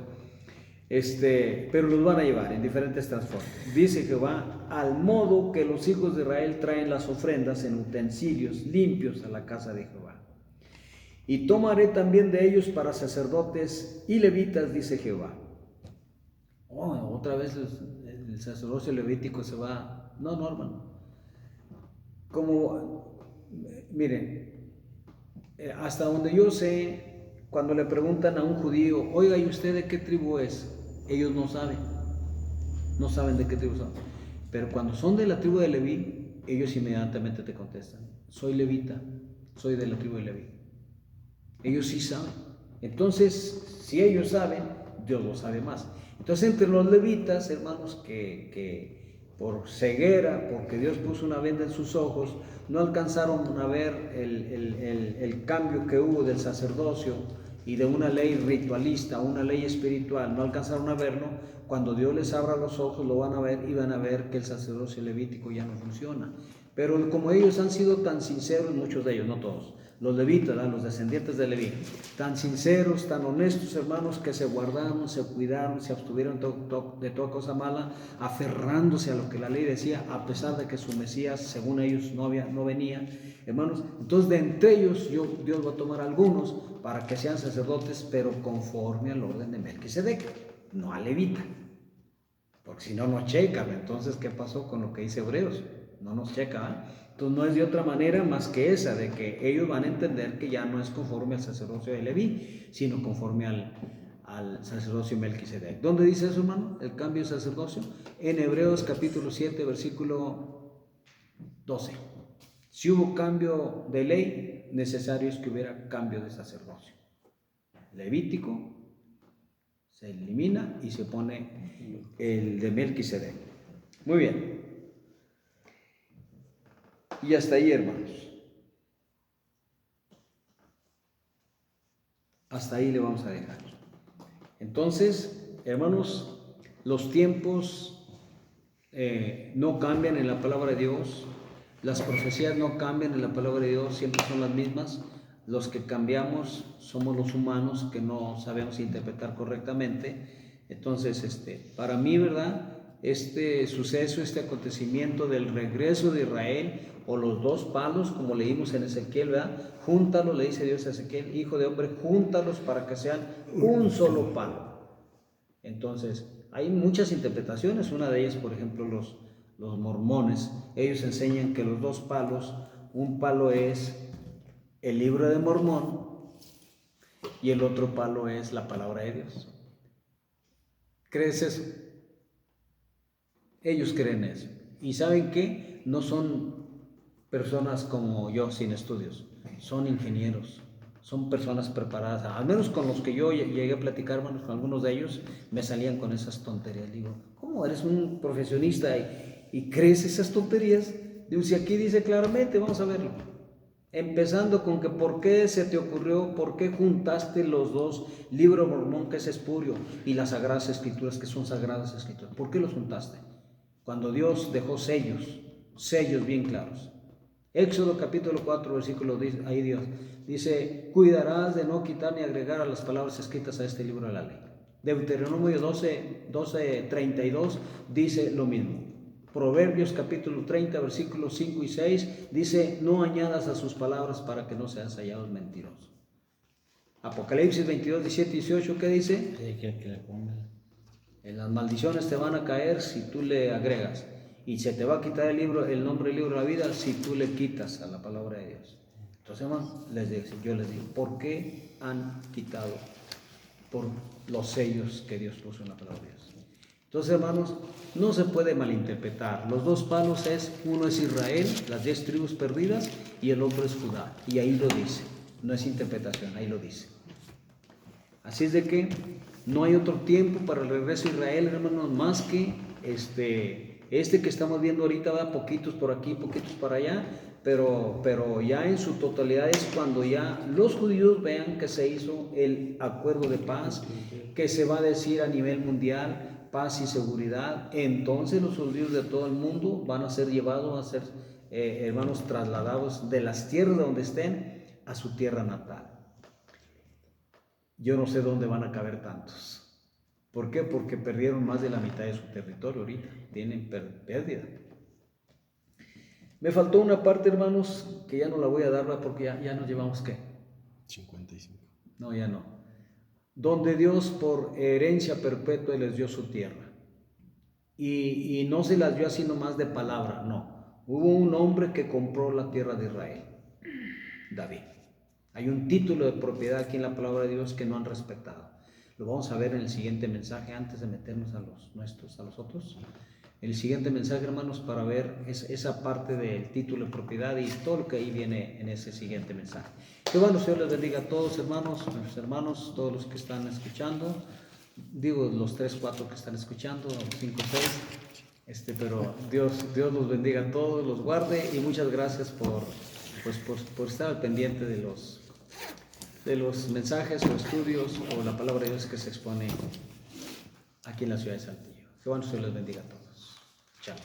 Pero los van a llevar en diferentes transportes. Dice Jehová, al modo que los hijos de Israel traen las ofrendas en utensilios limpios a la casa de Jehová. Y tomaré también de ellos para sacerdotes y levitas, dice Jehová. Otra vez el sacerdocio levítico se va. No, hermano. Miren, hasta donde yo sé, cuando le preguntan a un judío, oiga, ¿y usted de qué tribu es? Ellos no saben de qué tribu son. Pero cuando son de la tribu de Leví, ellos inmediatamente te contestan, soy levita, soy de la tribu de Leví. Ellos sí saben. Entonces, si ellos saben, Dios lo sabe más. Entonces, entre los levitas, hermanos, que por ceguera, porque Dios puso una venda en sus ojos, no alcanzaron a ver el cambio que hubo del sacerdocio y de una ley ritualista a una ley espiritual, no alcanzaron a verlo. Cuando Dios les abra los ojos lo van a ver y van a ver que el sacerdocio levítico ya no funciona. Pero como ellos han sido tan sinceros, muchos de ellos, no todos, los levitas, los descendientes de Leví, tan sinceros, tan honestos, hermanos, que se guardaron, se cuidaron, se abstuvieron de toda cosa mala, aferrándose a lo que la ley decía, a pesar de que su Mesías, según ellos, no venía, hermanos. Entonces, de entre ellos, Dios va a tomar algunos para que sean sacerdotes, pero conforme al orden de Melquisedec, no a levita, porque si no nos checa. Entonces, ¿qué pasó con lo que dice Hebreos? No nos checa, Entonces no es de otra manera más que esa, de que ellos van a entender que ya no es conforme al sacerdocio de Leví, sino conforme al sacerdocio Melquisedec. ¿Dónde dice eso, hermano? El cambio de sacerdocio. En Hebreos capítulo 7, versículo 12. Si hubo cambio de ley, necesario es que hubiera cambio de sacerdocio. Levítico se elimina y se pone el de Melquisedec. Muy bien. Y hasta ahí, hermanos. Hasta ahí le vamos a dejar. Entonces, hermanos, los tiempos no cambian en la palabra de Dios. Las profecías no cambian en la palabra de Dios, siempre son las mismas. Los que cambiamos somos los humanos que no sabemos interpretar correctamente. Entonces, para mí, ¿verdad? Este suceso, este acontecimiento del regreso de Israel, o los dos palos, como leímos en Ezequiel, ¿verdad? Júntalos, le dice Dios a Ezequiel, hijo de hombre, júntalos para que sean un solo palo. Entonces, hay muchas interpretaciones. Una de ellas, por ejemplo, los mormones, ellos enseñan que los dos palos, un palo es el libro de Mormón y el otro palo es la palabra de Dios. ¿Crees eso? Ellos creen eso. ¿Y saben qué? No son personas como yo sin estudios, son ingenieros, son personas preparadas, al menos con los que yo llegué a platicar, hermanos, con algunos de ellos, me salían con esas tonterías. Digo, ¿cómo eres un profesionista y crees esas tonterías? Digo, si aquí dice claramente, vamos a verlo. Empezando con que por qué se te ocurrió, por qué juntaste los dos, libro mormón que es espurio y las sagradas escrituras que son sagradas escrituras. ¿Por qué los juntaste? Cuando Dios dejó sellos bien claros. Éxodo capítulo 4 versículo 10, ahí Dios dice, cuidarás de no quitar ni agregar a las palabras escritas a este libro de la ley. Deuteronomio 12:32 dice lo mismo. Proverbios capítulo 30 versículos 5 y 6 dice, no añadas a sus palabras para que no seas hallados mentirosos. Apocalipsis 22:17 y 18, ¿qué dice? Que le ponga. En las maldiciones te van a caer si tú le agregas, y se te va a quitar el nombre del libro de la vida si tú le quitas a la palabra de Dios. Entonces, hermanos, yo les digo, ¿por qué han quitado por los sellos que Dios puso en la palabra de Dios? Entonces, hermanos, no se puede malinterpretar. Los dos palos uno es Israel, las 10 tribus perdidas, y el otro es Judá. Y ahí lo dice, no es interpretación, ahí lo dice. Así es de que no hay otro tiempo para el regreso a Israel, hermanos, más que este que estamos viendo ahorita, va poquitos por aquí, poquitos para allá, pero ya en su totalidad es cuando ya los judíos vean que se hizo el acuerdo de paz, que se va a decir a nivel mundial, paz y seguridad. Entonces los judíos de todo el mundo van a ser llevados a ser, hermanos, trasladados de las tierras donde estén a su tierra natal. Yo no sé dónde van a caber tantos. ¿Por qué? Porque perdieron más de la mitad de su territorio ahorita. Tienen pérdida. Me faltó una parte, hermanos, que ya no la voy a dar porque ya nos llevamos, ¿qué? 55. No, ya no. Donde Dios por herencia perpetua les dio su tierra. Y no se las dio así nomás de palabra, no. Hubo un hombre que compró la tierra de Israel, David. Hay un título de propiedad aquí en la palabra de Dios que no han respetado. Lo vamos a ver en el siguiente mensaje antes de meternos a los otros. El siguiente mensaje, hermanos, para ver esa parte del título de propiedad y todo lo que ahí viene en ese siguiente mensaje. Que bueno, Señor les bendiga a todos, hermanos, nuestros hermanos, todos los que están escuchando. Digo, los 3, 4 que están escuchando, 5, 6. Pero Dios los bendiga a todos, los guarde y muchas gracias por estar al pendiente de los mensajes o estudios o la palabra de Dios que se expone aquí en la ciudad de Saltillo. Que bueno, Dios les bendiga a todos. Chao.